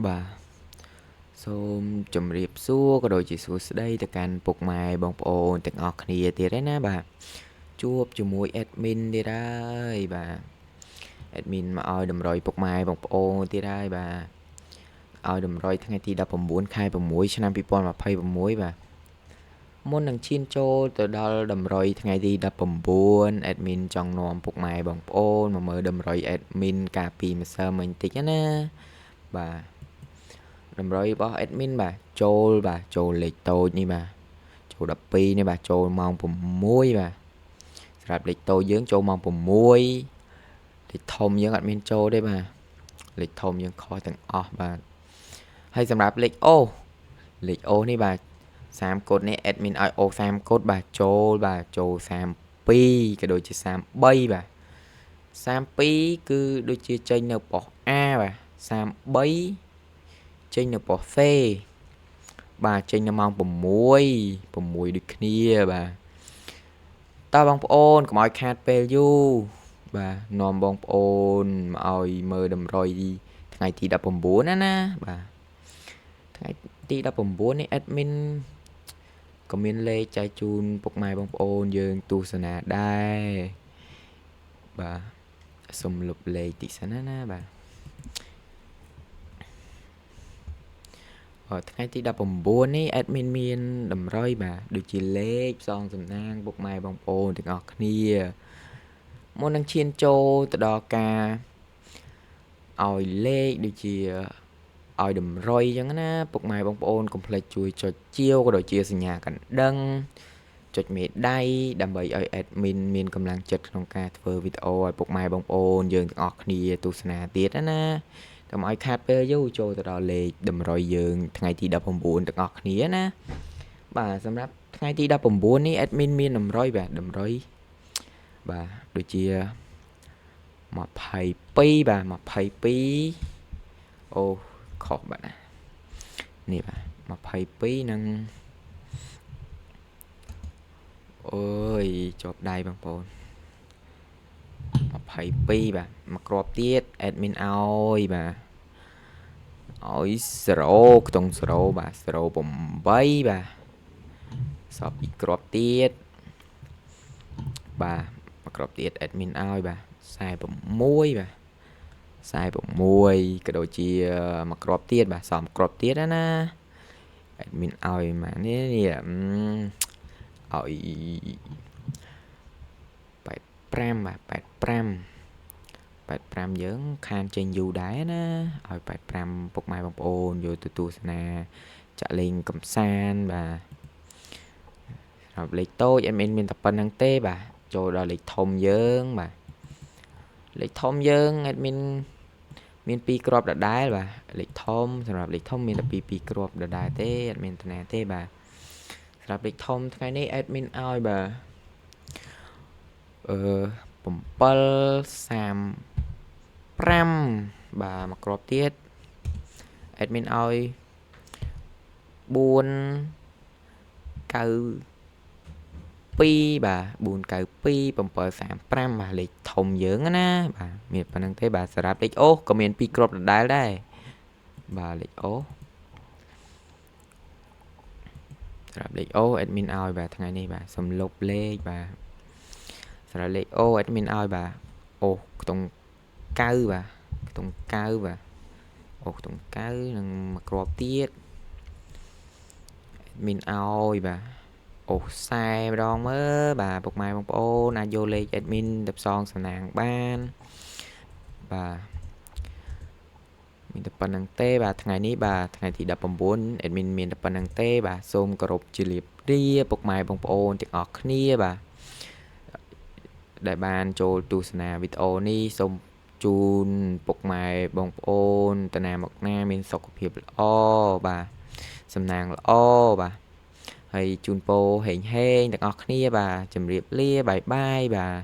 បាទសូមជម្រាបសួរក៏ដូចជាសួស្តីទៅកាន់ពុកម៉ែបងប្អូនទាំងអស់គ្នាទៀតហើយណាបាទជួបជាមួយ admin ទៀតហើយបាទ admin មកឲ្យតម្រុយពុកម៉ែបងប្អូនទៀតហើយបាទឲ្យតម្រុយថ្ងៃទី19ខែ6ឆ្នាំ2026បាទមុននឹងឈានចូលទៅដល់តម្រុយថ្ងៃទី19 admin ចង់នាំពុកម៉ែបងប្អូនមកមើលតម្រុយ admin កាលពីម្សិលមិញតិចណាបាទតម្រុយរបស់ admin បាទចូលលេខតូចនេះបាទចូល12នេះបាទចូលម៉ោង6បាទសម្រាប់លេខតូចយើងចូលម៉ោង6លេខធំយើងអត់មានចូលទេបាទលេខធំយើងខុសទាំងអស់បាទហើយសម្រាប់លេខអូនេះបាទ30កូដនេះ admin ឲ្យអូ30កូដបាទចូល32ក៏ដូចជា33បាទ32គឺដូចជាចេញនៅប៉ុស A បាទ33ចេញនៅប៉ុស C បាទចេញនៅម៉ោង6ដូចគ្នាបាទតើបងប្អូនកុំឲ្យខាតពេលយូរបាទនាំបងប្អូនមកឲ្យមើលតម្រុយថ្ងៃទី19ណាបាទថ្ងៃទី19នេះ admin ក៏មានលេខចែកជូនពុកម៉ែបងប្អូនយើងទស្សនាដែរបាទសុំលុបលេខតិចសិនណាបាទថ្ងៃទី19នេះ admin មានតម្រុយបាទដូចជាលេខផ្សងសំណាងពុកម៉ែបងប្អូនទាំងអស់គ្នាមុននឹងឈានចូលទៅដល់ការឲ្យលេខដូចជាឲ្យតម្រុយអញ្ចឹងណាពុកម៉ែបងប្អូនកុំភ្លេចជួយចុចជាវក៏ដូចជាសញ្ញាកណ្ដឹងចុចមេដៃដើម្បីឲ្យ admin មានកម្លាំងចិត្តក្នុងការធ្វើវីដេអូឲ្យពុកម៉ែបងប្អូនយើងទាំងអស់គ្នាទស្សនាទៀតណាកុំឲ្យខាតពេលយូរចូលទៅដល់លេខតម្រុយយើងថ្ងៃទី19ទាំងអស់គ្នាណាបាទសម្រាប់ថ្ងៃទី19នេះ admin មានតម្រុយបាទដូចជា22បាទ22អូខុសបាទនេះបាទ22នឹងអូយជាប់ដៃបងប្អូន22បាទមកគ្រាប់ទៀត admin ឲ្យបាទឲ្យ0ខ្ទង់0បាទ08បាទសល់2គ្រាប់ទៀតបាទមកគ្រាប់ទៀត admin ឲ្យបាទ46បាទ46ក៏ដូចជាមកគ្រាប់ទៀតបាទសំគ្រាប់ទៀតណា admin ឲ្យមកនេះឲ្យ85បាទ85យើងខានចេញយូរដែរណាឲ្យ85ពុកម៉ែបងប្អូនយកទៅទស្សនាចាក់លេងកំសាន្តបាទសម្រាប់លេខតូច admin មានតែប៉ុណ្្នឹងទេបាទចូលដល់លេខធំយើងបាទលេខធំយើង admin មាន2គ្រាប់ដដែលបាទលេខធំសម្រាប់លេខធំមានតែ2គ្រាប់ដដែលទេអត់មានតាណាទេបាទសម្រាប់លេខធំថ្ងៃនេះ admin ឲ្យបាទ735បាទមកគ្រាប់ទៀត admin ឲ្យ492បាទ492 735បាទលេខធំយើងណាបាទមានប៉ុណ្្នឹងទេបាទសម្រាប់លេខអូក៏មាន2គ្រាប់ដដែលដែរបាទលេខអូសម្រាប់លេខអូ admin ឲ្យបាទថ្ងៃនេះបាទសំលុបលេខបាទសម្រាប់លេខអូ admin ឲ្យបាទអូខ្ទង់9បាទខ្ទង់9បាទអូខ្ទង់9និងមួយគ្រាប់ទៀត admin ឲ្យបាទអូខ្សែម្ដងមើលបាទពុកម៉ែបងប្អូនអាចយកលេខ admin ទៅផ្សងសំណាងបានបាទមានតែប៉ុណ្្នឹងទេបាទថ្ងៃនេះបាទថ្ងៃទី19 admin មានតែប៉ុណ្្នឹងទេបាទសូមគោរពជម្រាបលាពុកម៉ែបងប្អូនទាំងអស់គ្នាបាទដែលបានចូលទស្សនាវីដេអូនេះសូមជូនពុកម៉ែបងប្អូនតាណាមកណាមានសុខភាពល្អបាទសំណាងល្អបាទហើយជូនពរហេងទាំងអស់គ្នាបាទជម្រាបលាបាយបាទ